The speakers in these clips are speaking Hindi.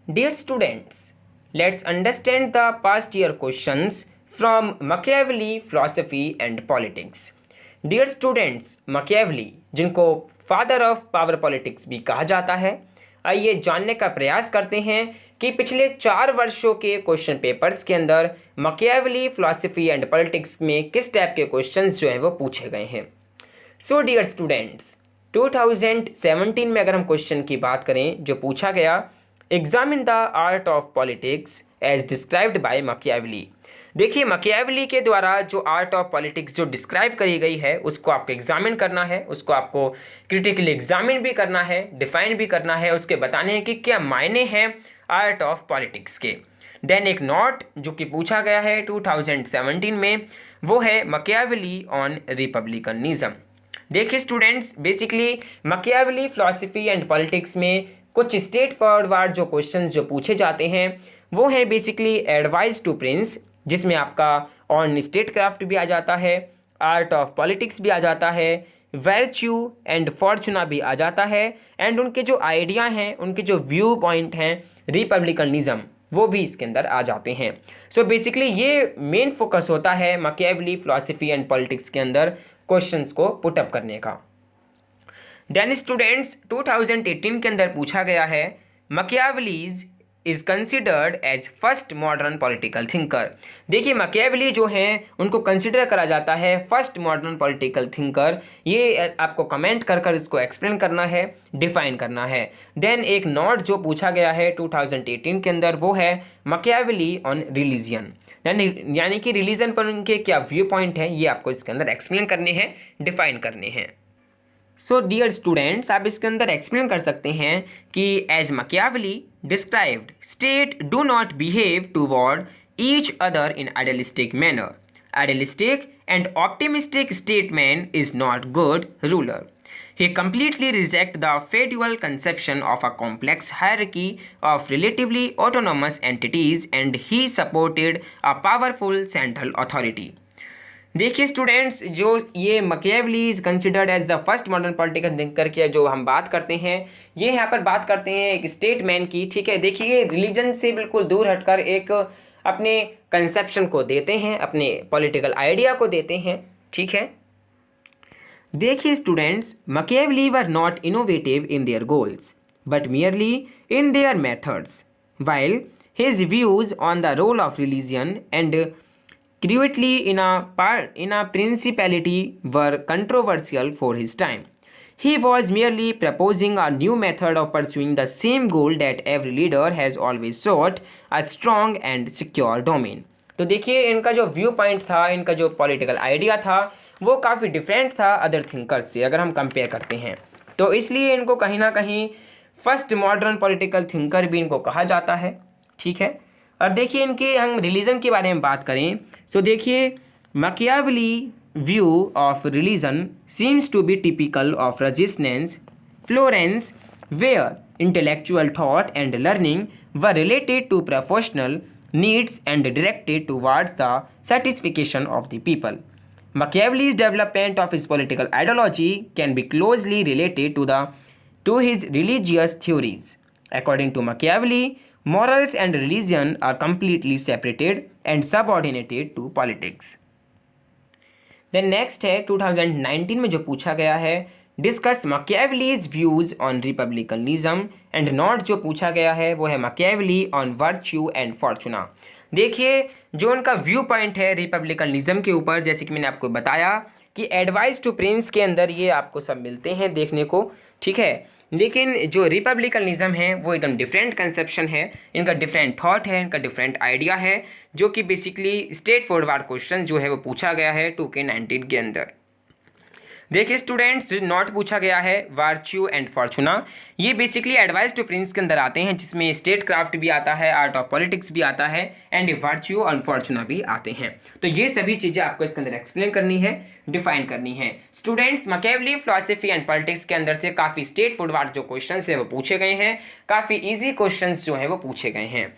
Dear students, let's understand the past year questions from Machiavelli, Philosophy and Politics. Dear students, Machiavelli, जिनको फादर ऑफ पावर पॉलिटिक्स भी कहा जाता है, आइए जानने का प्रयास करते हैं कि पिछले 4 वर्षों के क्वेश्चन पेपर्स के अंदर मकियावेली, फिलॉसफी एंड पॉलिटिक्स में किस टाइप के क्वेश्चंस जो हैं वो पूछे गए हैं. सो डियर स्टूडेंट्स, 2017 में अगर हम क्वेश्चन की बात करें जो पूछा गया, examine the art of politics as described by Machiavelli. देखिए, मकियावेली के द्वारा जो आर्ट ऑफ पॉलिटिक्स जो डिस्क्राइब करी गई है उसको आपको एग्जामिन करना है, उसको आपको क्रिटिकली एग्जामिन भी करना है, डिफाइन भी करना है, उसके बताने हैं कि क्या मायने हैं आर्ट ऑफ पॉलिटिक्स के. देन एक नोट जो कि पूछा गया है 2017 में, वो है मकियावेली ऑन रिपब्लिकनिज्म. देखिए students, basically Machiavelli, philosophy and politics में कुछ स्टेट फॉरवर्ड जो क्वेश्चंस जो पूछे जाते हैं वो है बेसिकली एडवाइस टू प्रिंस, जिसमें आपका ऑन स्टेट क्राफ्ट भी आ जाता है, आर्ट ऑफ पॉलिटिक्स भी आ जाता है, वर्च्यू एंड फॉर्चूना भी आ जाता है, एंड उनके जो आइडिया हैं, उनके जो व्यू पॉइंट हैं रिपब्लिकनिज्म, वो भी इसके अंदर आ जाते हैं. सो बेसिकली ये मेन फोकस होता है मकियावेली, फिलॉसफी एंड पॉलिटिक्स के अंदर क्वेश्चंस को पुटअप करने का. देन स्टूडेंट्स, 2018 के अंदर पूछा गया है, Machiavelli's is considered as first modern political thinker. देखिए, मकियावेली जो हैं उनको कंसिडर करा जाता है फर्स्ट मॉडर्न पॉलिटिकल थिंकर. ये आपको कमेंट कर कर इसको एक्सप्लेन करना है, डिफाइन करना है. देन एक नोट जो पूछा गया है 2018 के अंदर वो है मकियावेली ऑन रिलीजियन, यानी कि रिलीजन पर उनके क्या व्यू पॉइंट है ये आपको इसके अंदर एक्सप्लेन करने हैं, डिफाइन करने हैं. सो डियर स्टूडेंट्स, आप इसके अंदर एक्सप्लेन कर सकते हैं कि as Machiavelli described, state do not behave toward each other in idealistic manner. Idealistic and optimistic statesman is not good ruler. He completely rejects the feudal conception of a complex hierarchy of relatively autonomous entities and he supported a powerful central authority. देखिए स्टूडेंट्स, जो ये Machiavelli is considered as the first modern political thinker की जो हम बात करते हैं, ये यहाँ पर बात करते हैं एक स्टेटमैन की. ठीक है, देखिए रिलीजन से बिल्कुल दूर हटकर एक अपने कंसेप्शन को देते हैं, अपने पॉलिटिकल आइडिया को देते हैं. ठीक है, देखिए students, Machiavelli were not innovative in their goals but merely in their methods, while his views on the role of religion and cruelty in a principality were controversial for his time. He was merely proposing a new method of pursuing the same goal that every leader has always sought, a strong and secure domain. तो देखिए, इनका जो व्यू पॉइंट था, इनका जो पॉलिटिकल आइडिया था, वो काफ़ी डिफरेंट था अदर थिंकर्स से अगर हम कंपेयर करते हैं. तो इसलिए इनको कहीं ना कहीं फर्स्ट मॉडर्न पॉलिटिकल थिंकर भी इनको कहा जाता है. ठीक है, और देखिए इनके हम रिलीजन के बारे में बात करें, सो देखिए Machiavelli view of religion seems to be typical of renaissance Florence, where intellectual thought and learning were related to professional needs and directed towards the satisfaction of the people. Machiavelli's development of his political ideology can be closely related to his religious theories. According to Machiavelli, morals and religion are completely separated and subordinated to politics. Then next है 2019 में जो पूछा गया है, discuss Machiavelli's views on republicanism, and note जो पूछा गया है वो है Machiavelli on virtue and fortuna. देखिए, जो उनका व्यू पॉइंट है रिपब्लिकनिज्म के ऊपर, जैसे कि मैंने आपको बताया कि एडवाइस टू प्रिंस के अंदर ये आपको सब मिलते हैं देखने को. ठीक है, लेकिन जो रिपब्लिकनिज्म है वो एकदम डिफरेंट कंसेप्शन है, इनका डिफरेंट थॉट है, इनका डिफरेंट आइडिया है, जो कि बेसिकली स्ट्रेट फॉरवर्ड क्वेश्चन जो है वो पूछा गया है 2K19 के अंदर. देखिए स्टूडेंट्स, नॉट पूछा गया है वर्च्यू एंड फॉर्चूना, ये बेसिकली एडवाइस टू प्रिंस के अंदर आते हैं, जिसमें स्टेट क्राफ्ट भी आता है, आर्ट ऑफ पॉलिटिक्स भी आता है, एंड वर्च्यू और फॉर्चूना भी आते हैं. तो ये सभी चीज़ें आपको इसके अंदर एक्सप्लेन करनी है, डिफाइन करनी है. स्टूडेंट्स, मकियावेली, फिलॉसफी एंड पॉलिटिक्स के अंदर से काफ़ी स्ट्रेट फॉरवर्ड जो क्वेश्चन है वो पूछे गए हैं, काफ़ी ईजी क्वेश्चन जो है वो पूछे गए हैं.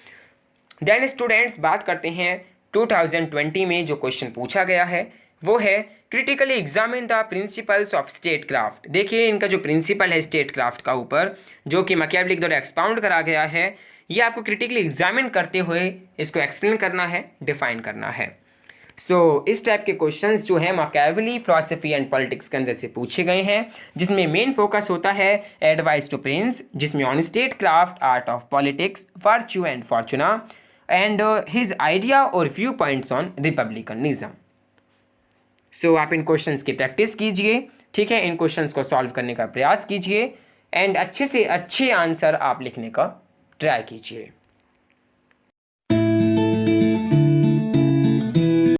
देन स्टूडेंट्स, बात करते हैं 2020 में जो क्वेश्चन पूछा गया है वो है critically examine the principles of state craft. देखिए, इनका जो प्रिंसिपल है स्टेट क्राफ्ट का ऊपर, जो कि मकियावेली द्वारा एक्सपाउंड करा गया है, ये आपको क्रिटिकली एग्जामिन करते हुए इसको एक्सप्लेन करना है, डिफाइन करना है। सो इस टाइप के क्वेश्चंस जो है मैकियावेली फिलॉसफी एंड पॉलिटिक्स के अंदर से पूछे गए हैं, जिसमें मेन फोकस होता है एडवाइस टू प्रिंस, जिसमें on state craft, art of politics, virtue and Fortuna, and his idea और व्यू पॉइंट्स ऑन रिपब्लिकनिज्म। सो आप इन क्वेश्चंस की प्रैक्टिस कीजिए, ठीक है, इन क्वेश्चंस को सॉल्व करने का प्रयास कीजिए एंड अच्छे से अच्छे आंसर आप लिखने का ट्राई कीजिए।